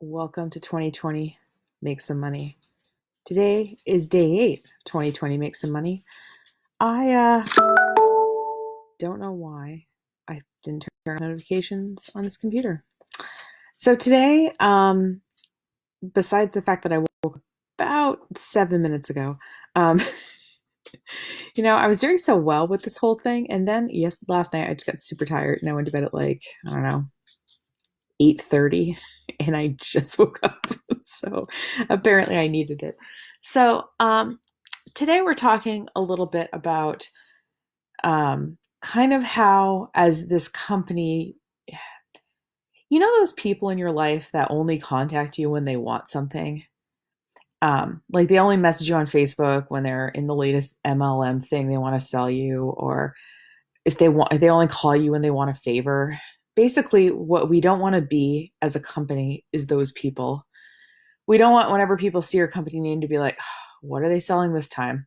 Welcome to 2020, Make Some Money. Today is day 8, 2020, Make Some Money. I don't know why I didn't turn on notifications on this computer. So today, besides the fact that I woke up about 7 minutes ago, um, I was doing so well with this whole thing. And then, last night I just got super tired and I went to bed at I don't know, 8:30 and I just woke up. So apparently I needed it. So today we're talking a little bit about kind of how, as this company, those people in your life that only contact you when they want something. Like they only message you on Facebook when they're in the latest MLM thing they want to sell you, or if they only call you when they want a favor. Basically, what we don't want to be as a company is those people. We don't want, whenever people see your company name, to be like, what are they selling this time?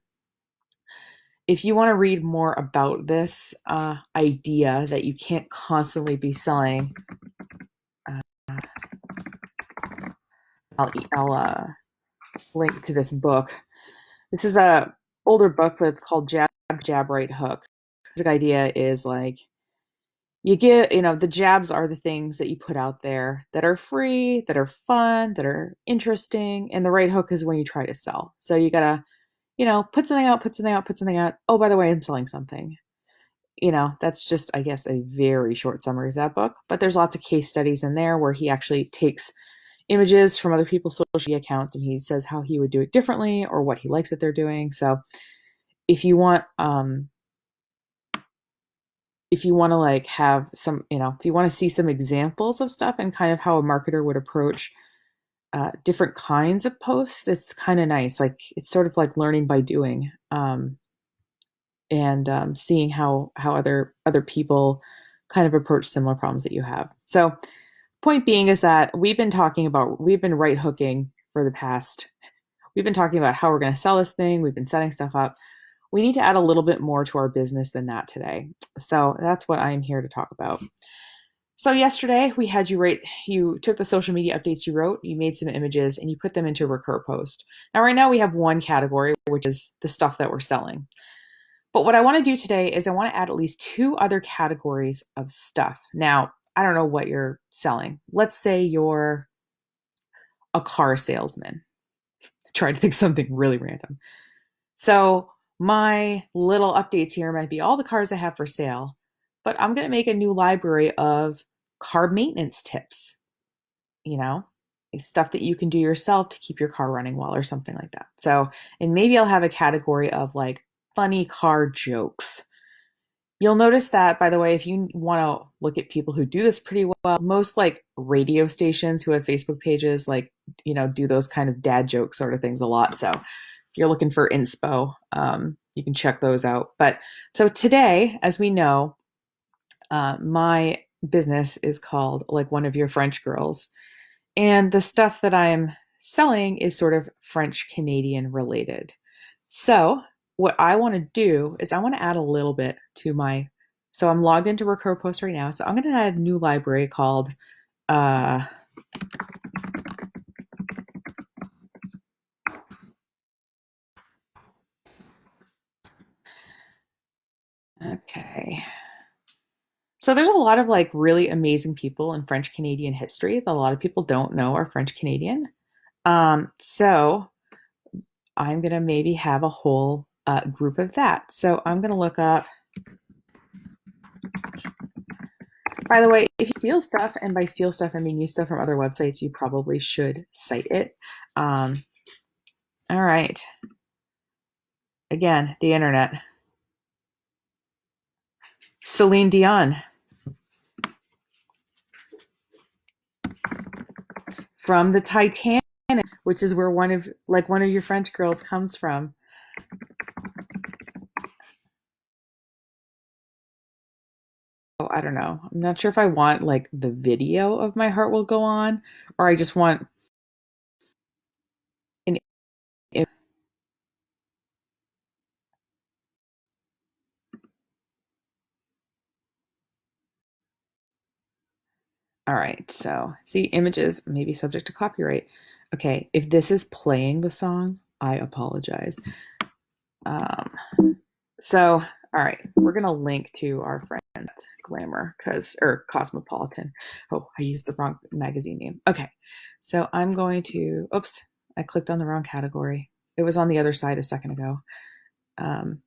If you want to read more about this idea that you can't constantly be selling, uh, I'll link to this book. This is a older book, but it's called Jab, Jab, Right Hook. The basic idea is like the jabs are the things that you put out there that are free, that are fun, that are interesting, and the right hook is when you try to sell. So you gotta, put something out, put something out, put something out. Oh, by the way, I'm selling something. That's just, I guess, a very short summary of that book. But there's lots of case studies in there where he actually takes images from other people's social media accounts and he says how he would do it differently or what he likes that they're doing. So if you want, to like have some, if you want to see some examples of stuff and kind of how a marketer would approach different kinds of posts, it's kind of nice. Like it's sort of like learning by doing. And seeing how other people kind of approach similar problems that you have. So, point being is that we've been right hooking for the past. We've been talking about how we're going to sell this thing. We've been setting stuff up. We need to add a little bit more to our business than that today. So that's what I'm here to talk about. So yesterday we had you took the social media updates you wrote, you made some images, and you put them into a recur post. Now, right now we have one category, which is the stuff that we're selling. But what I want to do today is I want to add at least 2 other categories of stuff. Now, I don't know what you're selling. Let's say you're a car salesman. Try to think something really random. So my little updates here might be all the cars I have for sale, but I'm going to make a new library of car maintenance tips, you know, stuff that you can do yourself to keep your car running well or something like that. So, and maybe I'll have a category of like funny car jokes. You'll notice that, by the way, if you want to look at people who do this pretty well, most like radio stations who have Facebook pages, like, do those kind of dad joke sort of things a lot. So if you're looking for inspo, you can check those out. But so today, as we know, my business is called Like One of Your French Girls. And the stuff that I'm selling is sort of French Canadian related. So what I want to do is I want to add a little bit to so I'm logged into Repurpose right now. So I'm going to add a new library called, uh, okay. So there's a lot of like really amazing people in French Canadian history that a lot of people don't know are French Canadian. So I'm going to maybe have a whole group of that. So I'm going to look up. By the way, if you steal stuff, and by steal stuff I mean use stuff from other websites, you probably should cite it. All right. Again, the internet. Celine Dion from the Titanic, which is where one of your French girls comes from. Oh, I don't know. I'm not sure if I want like the video of My Heart Will Go On, or I just want an. All right, so see, images may be subject to copyright. Okay, if this is playing the song, I apologize. Um, so, all right, we're gonna link to our friend Glamour or Cosmopolitan. Oh, I used the wrong magazine name. Okay, so I'm going to. Oops, I clicked on the wrong category. It was on the other side a second ago. Um,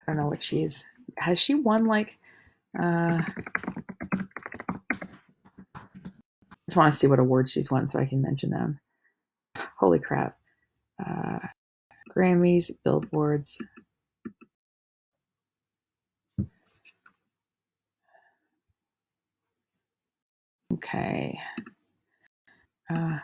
I don't know what she's. Has she won like? Just want to see what awards she's won so I can mention them. Holy crap! Uh, Grammys, Billboards. Okay. Uh,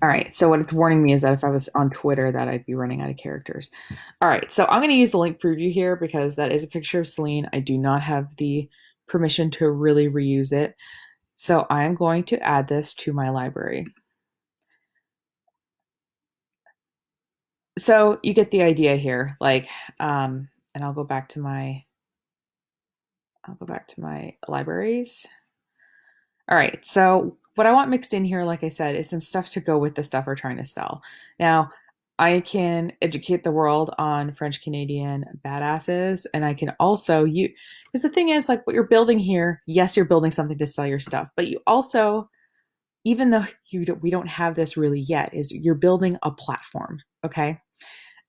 all right. So what it's warning me is that if I was on Twitter, that I'd be running out of characters. All right. So I'm going to use the link preview here because that is a picture of Celine. I do not have the permission to really reuse it. So I'm going to add this to my library. So you get the idea here. And I'll go back to my libraries. All right. So what I want mixed in here, like I said, is some stuff to go with the stuff we're trying to sell. Now, I can educate the world on French Canadian badasses, and I can also you because the thing is, like what you're building here, yes, you're building something to sell your stuff, but you also, even though we don't have this really yet, is you're building a platform. Okay.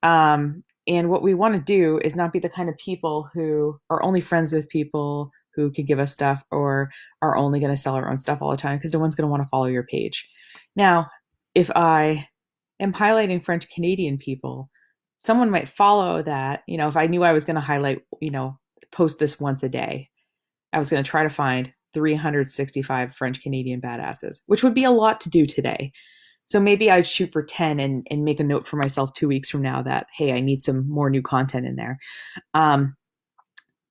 And what we want to do is not be the kind of people who are only friends with people who can give us stuff or are only going to sell our own stuff all the time because no one's going to want to follow your page. Now, if I am highlighting French Canadian people, someone might follow that. If I knew I was going to highlight, post this once a day, I was going to try to find 365 French Canadian badasses, which would be a lot to do today. So maybe I'd shoot for 10 and make a note for myself 2 weeks from now that, hey, I need some more new content in there.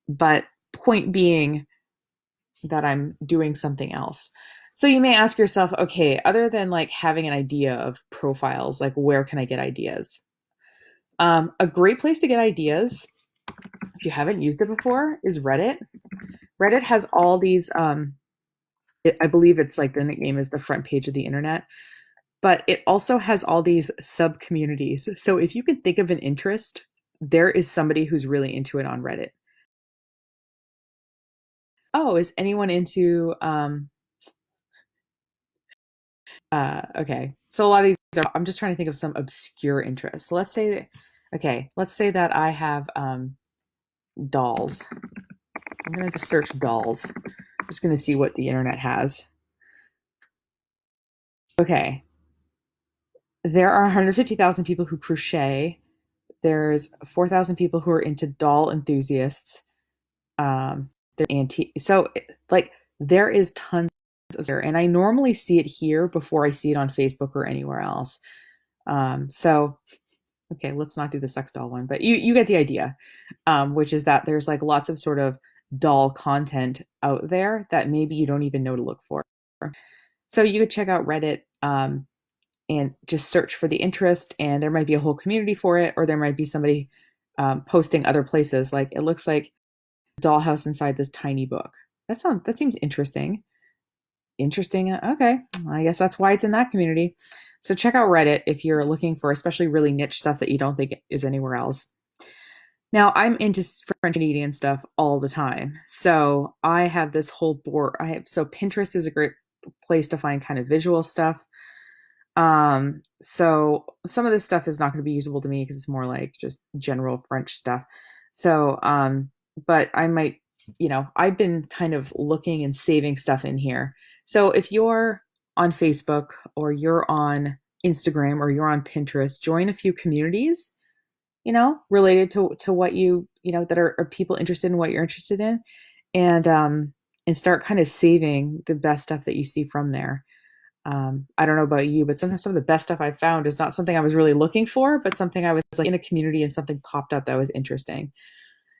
But point being that I'm doing something else. So you may ask yourself, okay, other than like having an idea of profiles, like where can I get ideas? A great place to get ideas, if you haven't used it before, is Reddit. Reddit has all these, I believe it's like the nickname is the front page of the internet, but it also has all these sub communities. So if you can think of an interest, there is somebody who's really into it on Reddit. Oh, is anyone into okay. So a lot of these are, I'm just trying to think of some obscure interests. So let's say that I have dolls. I'm gonna just search dolls. I'm just gonna see what the internet has. Okay. There are 150,000 people who crochet. There's 4,000 people who are into doll enthusiasts. They're antique. So like there is tons of there, and I normally see it here before I see it on Facebook or anywhere else. So okay, let's not do the sex doll one, but you get the idea, which is that there's like lots of sort of doll content out there that maybe you don't even know to look for. So you could check out Reddit and just search for the interest, and there might be a whole community for it, or there might be somebody posting other places. Like it looks like dollhouse inside this tiny book. That seems interesting. Interesting. Okay, I guess that's why it's in that community. So check out Reddit if you're looking for especially really niche stuff that you don't think is anywhere else. Now, I'm into French Canadian stuff all the time. So I have this whole board. So Pinterest is a great place to find kind of visual stuff. So some of this stuff is not going to be usable to me because it's more like just general French stuff. So, but I might, I've been kind of looking and saving stuff in here. So if you're on Facebook or you're on Instagram or you're on Pinterest, join a few communities, related to what that are people interested in what you're interested in, and start kind of saving the best stuff that you see from there. I don't know about you, but sometimes some of the best stuff I've found is not something I was really looking for, but something I was like in a community and something popped up that was interesting.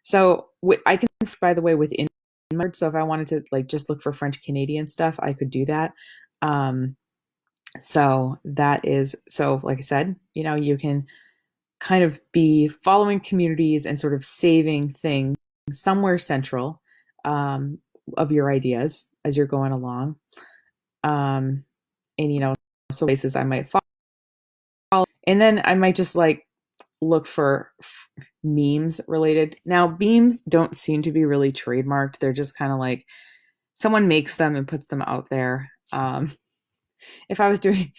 So I can, by the way, within Mart. So if I wanted to like just look for French Canadian stuff, I could do that. So that is, so like I said, you can kind of be following communities and sort of saving things somewhere central, of your ideas as you're going along. And so places I might follow, and then I might just like look for memes related. Now, memes don't seem to be really trademarked. They're just kind of like someone makes them and puts them out there. If I was doing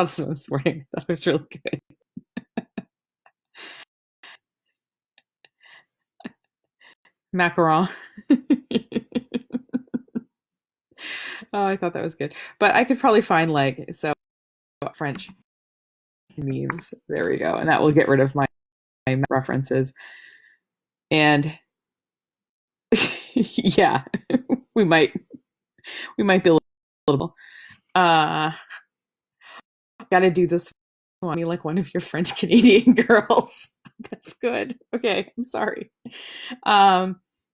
this morning, I thought it was really good. Macaron. Oh, I thought that was good. But I could probably find like, so French memes. There we go. And that will get rid of my references. And yeah, we might be a little, gotta do this one, like one of your French Canadian girls. That's good. Okay. I'm sorry.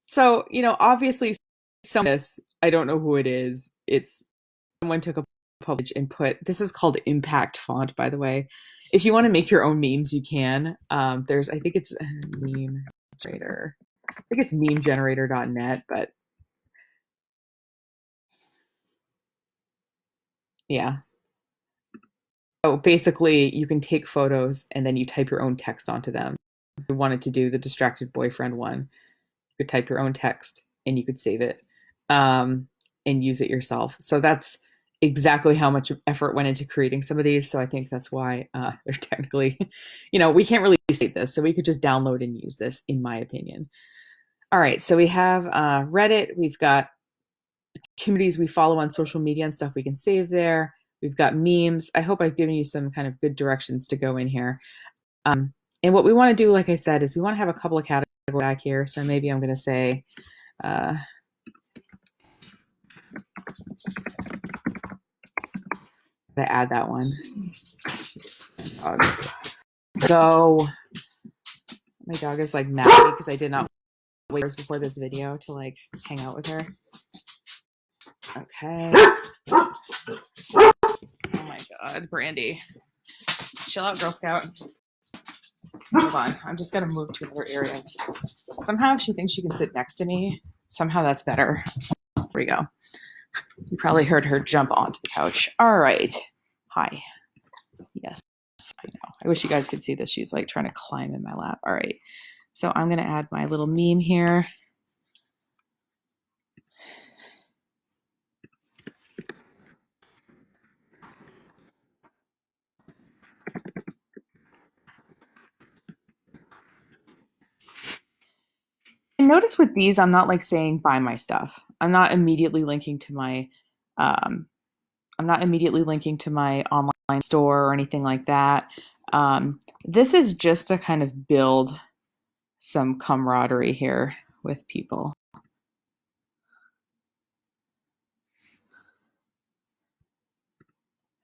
So, obviously some of this, I don't know who it is. It's someone took a publish and put, this is called impact font, by the way. If you want to make your own memes, you can. I think it's a meme generator. I think it's memegenerator.net, but yeah. So basically you can take photos and then you type your own text onto them. If you wanted to do the distracted boyfriend one, you could type your own text and you could save it, and use it yourself. So that's exactly how much effort went into creating some of these. So I think that's why they're technically, we can't really save this. So we could just download and use this, in my opinion. All right. So we have Reddit. We've got communities we follow on social media and stuff we can save there. We've got memes. I hope I've given you some kind of good directions to go in here. And what we want to do, like I said, is we want to have a couple of categories back here. So maybe I'm going to say, to add that one. Go. My dog is like mad at me because I did not wait before this video to like hang out with her. Okay. Oh my God, Brandy. Chill out, Girl Scout. Hold on. I'm just going to move to another area. Somehow she thinks she can sit next to me. Somehow that's better. There we go. You probably heard her jump onto the couch. All right. Hi. Yes, I know. I wish you guys could see this. She's like trying to climb in my lap. All right. So I'm going to add my little meme here. And notice with these, I'm not like saying buy my stuff. I'm not immediately linking to my online store or anything like that. This is just to kind of build some camaraderie here with people.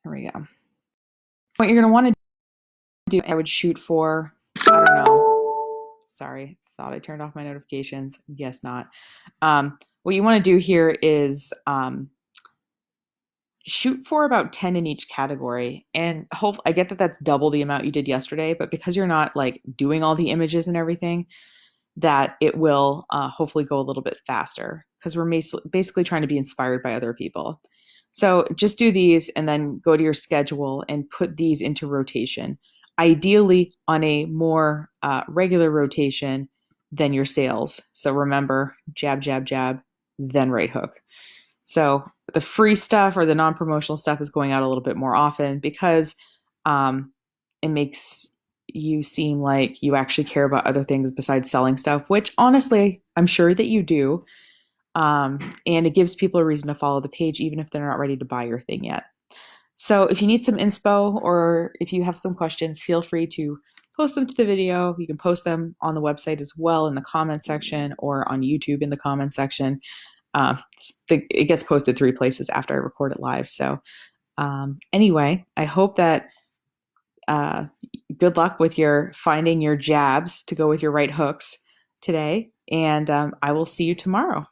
Here we go. What you're going to want to do, I would shoot for, I don't know. Sorry, thought I turned off my notifications. Guess not. What you want to do here is shoot for about 10 in each category. And I get that that's double the amount you did yesterday, but because you're not like doing all the images and everything, that it will hopefully go a little bit faster because we're basically trying to be inspired by other people. So just do these and then go to your schedule and put these into rotation, ideally on a more regular rotation than your sales. So remember, jab, jab, jab, then right hook. So the free stuff or the non-promotional stuff is going out a little bit more often because it makes you seem like you actually care about other things besides selling stuff, which honestly, I'm sure that you do. And it gives people a reason to follow the page, even if they're not ready to buy your thing yet. So if you need some inspo or if you have some questions, feel free to post them to the video. You can post them on the website as well in the comment section or on YouTube in the comment section. Uh, it gets posted 3 places after I record it live. So anyway, I hope that uh, good luck with your finding your jabs to go with your right hooks today. And I will see you tomorrow.